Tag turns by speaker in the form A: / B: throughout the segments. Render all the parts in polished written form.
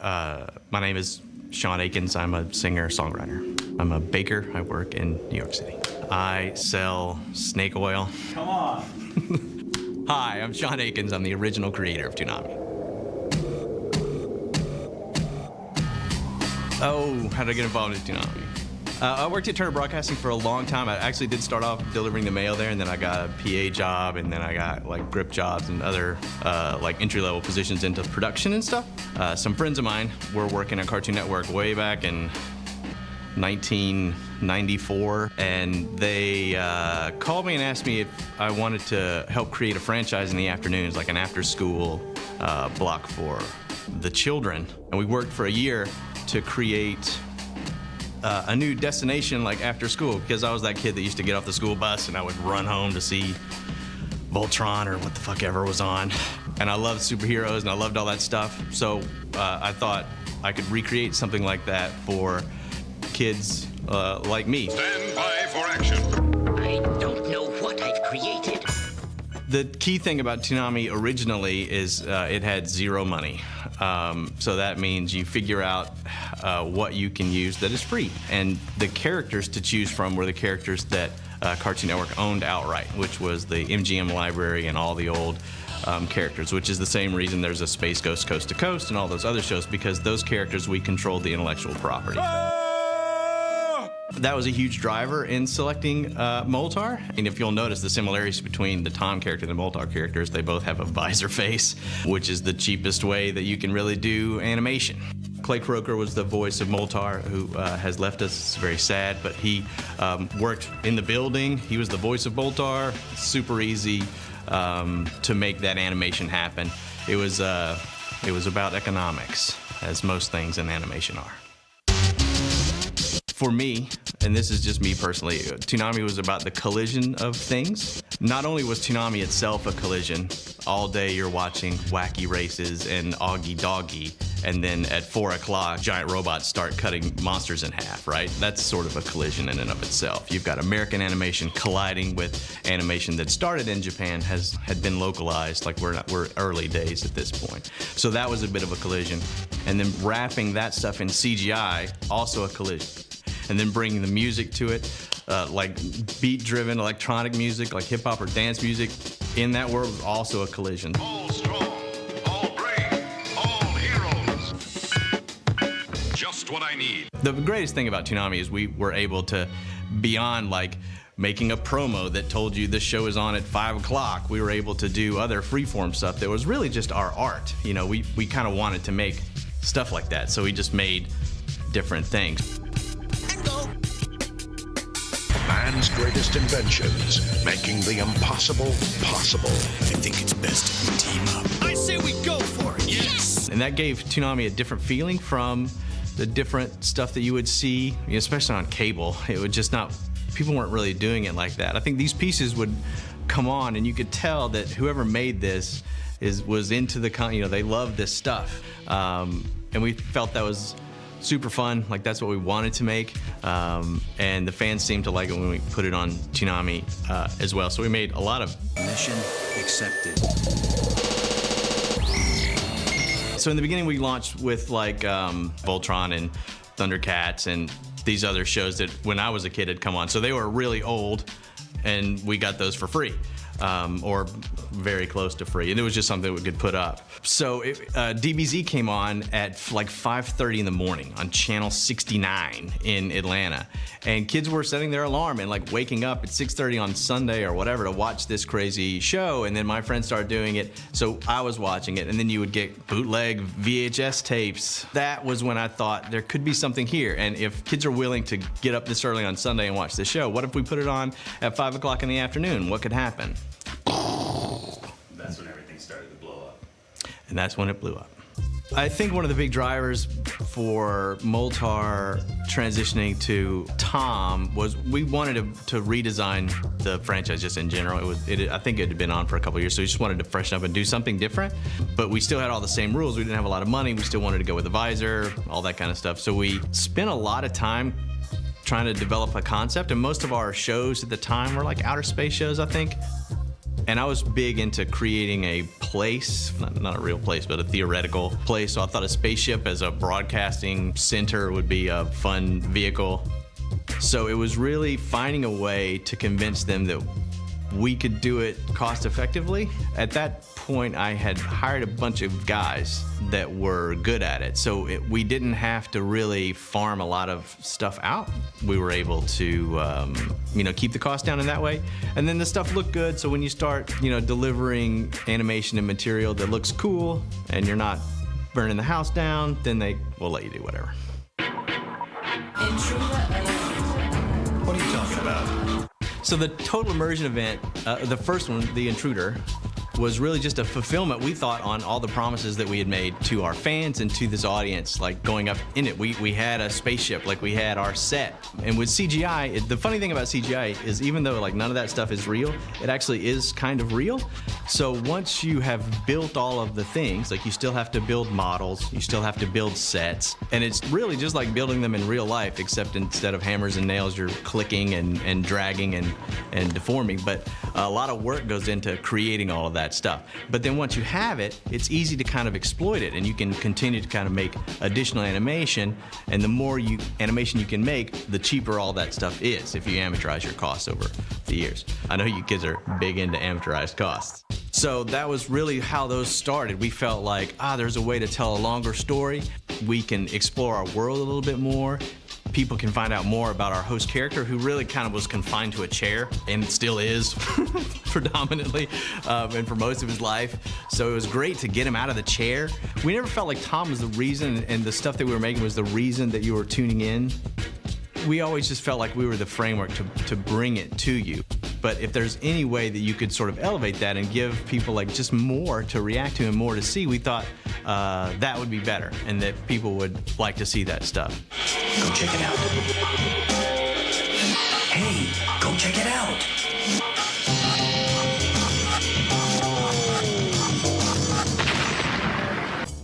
A: My name is Sean Akins. I'm a singer-songwriter. I'm a baker. I work in New York City. I sell snake oil.
B: Come on.
A: Hi, I'm Sean Akins. I'm the original creator of Toonami. Oh, how did I get involved in Toonami? I worked at Turner Broadcasting for a long time. I actually did start off delivering the mail there, and then I got a PA job, and then I got like grip jobs and other like entry-level positions into production and stuff. Some friends of mine were working at Cartoon Network way back in 1994, and they called me and asked me if I wanted to help create a franchise in the afternoons, like an after-school block for the children. And we worked for a year to create a new destination like after school, because I was that kid that used to get off the school bus and I would run home to see Voltron or what the fuck ever was on. And I loved superheroes and I loved all that stuff. So I thought I could recreate something like that for kids like me.
C: Stand by for action.
D: I don't know what I've created.
A: The key thing about Toonami originally is it had zero money. So that means you figure out what you can use that is free. And the characters to choose from were the characters that Cartoon Network owned outright, which was the MGM library and all the old characters, which is the same reason there's a Space Ghost Coast to Coast and all those other shows, because those characters, we controlled the intellectual property. That was a huge driver in selecting Moltar. And if you'll notice the similarities between the Tom character and the Moltar characters, they both have a visor face, which is the cheapest way that you can really do animation. Clay Croker was the voice of Moltar, who has left us. It's very sad, but he worked in the building. He was the voice of Moltar. Super easy to make that animation happen. It was about economics, as most things in animation are. For me, and this is just me personally, Toonami was about the collision of things. Not only was Toonami itself a collision, all day you're watching wacky races and Augie Doggy, and then at 4 o'clock, giant robots start cutting monsters in half, right? That's sort of a collision in and of itself. You've got American animation colliding with animation that started in Japan, had been localized, like we're early days at this point. So that was a bit of a collision. And then wrapping that stuff in CGI, also a collision. And then bringing the music to it, like beat-driven electronic music, like hip-hop or dance music, in that world was also a collision.
C: All strong, all brave, all heroes. Just what I need.
A: The greatest thing about Toonami is we were able to, beyond like making a promo that told you this show is on at 5 o'clock, we were able to do other freeform stuff that was really just our art. You know, we kind of wanted to make stuff like that, so we just made different things.
C: Man's greatest inventions, making the impossible possible.
E: I think it's best if we team up. I say we go for it. Yes!
A: And that gave Toonami a different feeling from the different stuff that you would see, you know, especially on cable. It would just not, people weren't really doing it like that. I think these pieces would come on and you could tell that whoever made this was into the, you know, they loved this stuff. And we felt that was super fun, like that's what we wanted to make, and the fans seemed to like it when we put it on Toonami as well. So we made a lot of
E: Mission accepted.
A: So in the beginning we launched with like Voltron and Thundercats and these other shows that when I was a kid had come on. So they were really old and we got those for free. Or very close to free, and it was just something we could put up. So DBZ came on at like 5:30 in the morning on channel 69 in Atlanta, and kids were setting their alarm and like waking up at 6:30 on Sunday or whatever to watch this crazy show. And then my friends started doing it, so I was watching it, and then you would get bootleg VHS tapes. That was when I thought there could be something here, and if kids are willing to get up this early on Sunday and watch this show, what if we put it on at 5 o'clock in the afternoon? What could happen?
E: That's when everything started to blow up.
A: And that's when it blew up. I think one of the big drivers for Moltar transitioning to Tom was we wanted to redesign the franchise just in general. I think it had been on for a couple of years, so we just wanted to freshen up and do something different. But we still had all the same rules. We didn't have a lot of money. We still wanted to go with a visor, all that kind of stuff. So we spent a lot of time trying to develop a concept, and most of our shows at the time were like outer space shows, I think. And I was big into creating a place, not a real place, but a theoretical place. So I thought a spaceship as a broadcasting center would be a fun vehicle. So it was really finding a way to convince them that we could do it cost effectively. At that point, I had hired a bunch of guys that were good at it. So we didn't have to really farm a lot of stuff out. We were able to, keep the cost down in that way. And then the stuff looked good. So when you start, delivering animation and material that looks cool and you're not burning the house down, then they will let you do whatever.
E: What are you talking about?
A: So the total immersion event, the first one, The Intruder, was really just a fulfillment, we thought, on all the promises that we had made to our fans and to this audience, like going up in it. We had a spaceship, like we had our set. And with CGI, the funny thing about CGI is even though like none of that stuff is real, it actually is kind of real. So once you have built all of the things, like you still have to build models, you still have to build sets, and it's really just like building them in real life, except instead of hammers and nails, you're clicking and dragging and deforming. But a lot of work goes into creating all of that stuff. But then once you have it, it's easy to kind of exploit it, and you can continue to kind of make additional animation, and the more animation you can make, the cheaper all that stuff is if you amortize your costs over the years. I know you kids are big into amortized costs. So that was really how those started. We felt like, there's a way to tell a longer story. We can explore our world a little bit more. People can find out more about our host character, who really kind of was confined to a chair, and still is predominantly, and for most of his life. So it was great to get him out of the chair. We never felt like Tom was the reason, and the stuff that we were making was the reason that you were tuning in. We always just felt like we were the framework to bring it to you. But if there's any way that you could sort of elevate that and give people like just more to react to and more to see, we thought that would be better, and that people would like to see that stuff.
E: Go check it out. Hey, go check it out.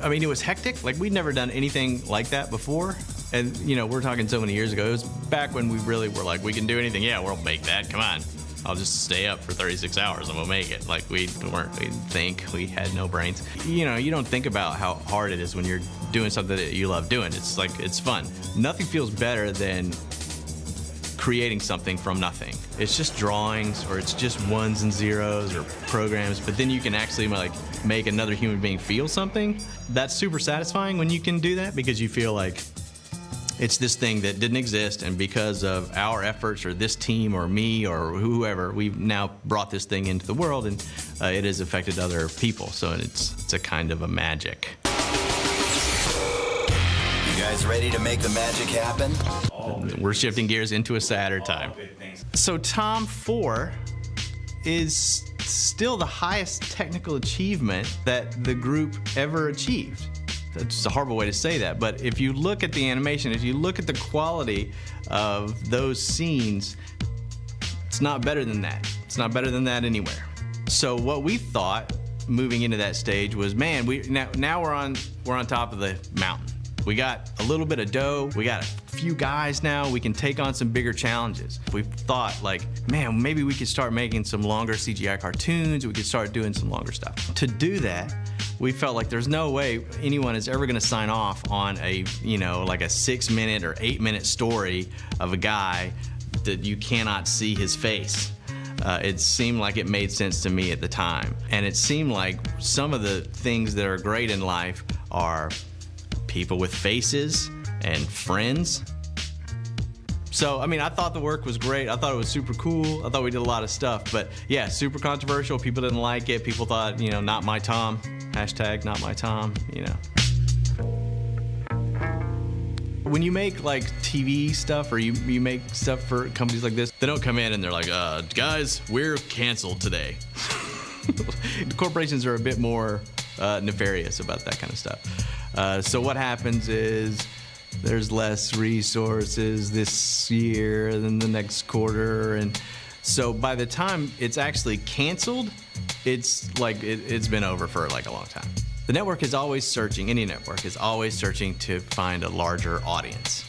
A: I mean, it was hectic. Like, we'd never done anything like that before. And, we're talking so many years ago. It was back when we really were like, we can do anything. Yeah, we'll make that. Come on. I'll just stay up for 36 hours and we'll make it. Like, we didn't think. We had no brains. You don't think about how hard it is when you're doing something that you love doing. It's like, it's fun. Nothing feels better than creating something from nothing. It's just drawings, or it's just ones and zeros or programs, but then you can actually like make another human being feel something. That's super satisfying when you can do that, because you feel like it's this thing that didn't exist, and because of our efforts, or this team, or me, or whoever, we've now brought this thing into the world, and it has affected other people. So it's a kind of a magic.
E: You guys ready to make the magic happen?
A: We're shifting gears into a sadder time. So Tom 4 is still the highest technical achievement that the group ever achieved. That's a horrible way to say that, but if you look at the animation, if you look at the quality of those scenes, it's not better than that. It's not better than that anywhere. So what we thought moving into that stage was, man, now we're on top of the mountain. We got a little bit of dough. We got a few guys now. We can take on some bigger challenges. We thought like, man, maybe we could start making some longer CGI cartoons. We could start doing some longer stuff. To do that, we felt like there's no way anyone is ever gonna sign off on a, like a 6-minute or 8-minute story of a guy that you cannot see his face. It seemed like it made sense to me at the time. And it seemed like some of the things that are great in life are people with faces and friends. So, I mean, I thought the work was great. I thought it was super cool. I thought we did a lot of stuff, but yeah, super controversial. People didn't like it. People thought, not my Tom. Hashtag not my Tom, When you make like TV stuff, or you make stuff for companies like this, they don't come in and they're like, guys, we're canceled today. Corporations are a bit more nefarious about that kind of stuff. So what happens is there's less resources this year than the next quarter, and so by the time it's actually canceled, it's like it's been over for like a long time. The network is always searching, any network is always searching to find a larger audience.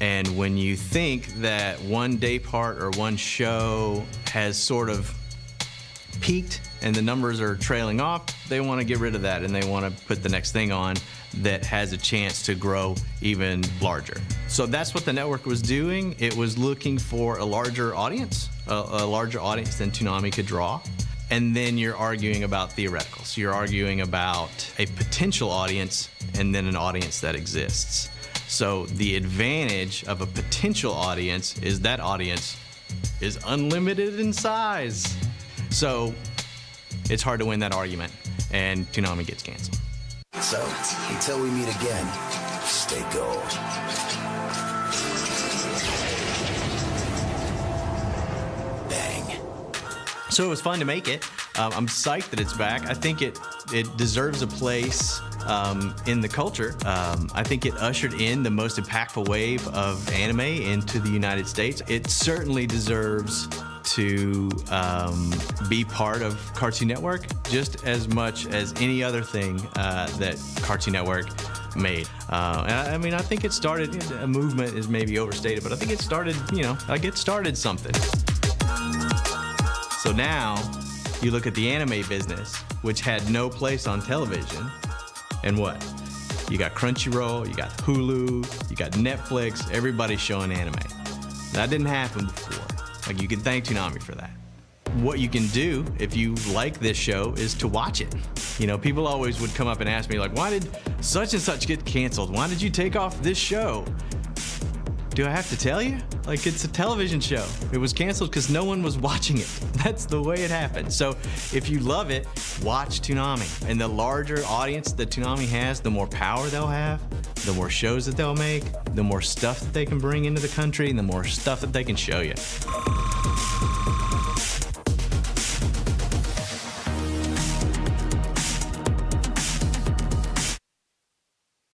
A: And when you think that one day part or one show has sort of peaked and the numbers are trailing off, they want to get rid of that and they want to put the next thing on that has a chance to grow even larger. So that's what the network was doing. It was looking for a larger audience than Toonami could draw. And then you're arguing about theoreticals. You're arguing about a potential audience and then an audience that exists. So the advantage of a potential audience is that audience is unlimited in size. So it's hard to win that argument, and Toonami gets canceled.
F: So, until we meet again, stay gold. Bang.
A: So it was fun to make it. I'm psyched that it's back. I think it deserves a place in the culture. I think it ushered in the most impactful wave of anime into the United States. It certainly deserves to be part of Cartoon Network just as much as any other thing that Cartoon Network made. I mean, I think it started, a movement is maybe overstated, but I think it started, it started something. So now you look at the anime business, which had no place on television, and what? You got Crunchyroll, you got Hulu, you got Netflix, everybody's showing anime. That didn't happen before. Like, you can thank Toonami for that. What you can do if you like this show is to watch it. People always would come up and ask me, like, why did such and such get canceled? Why did you take off this show? Do I have to tell you? Like, it's a television show. It was canceled because no one was watching it. That's the way it happened. So if you love it, watch Toonami. And the larger audience that Toonami has, the more power they'll have, the more shows that they'll make, the more stuff that they can bring into the country, and the more stuff that they can show you.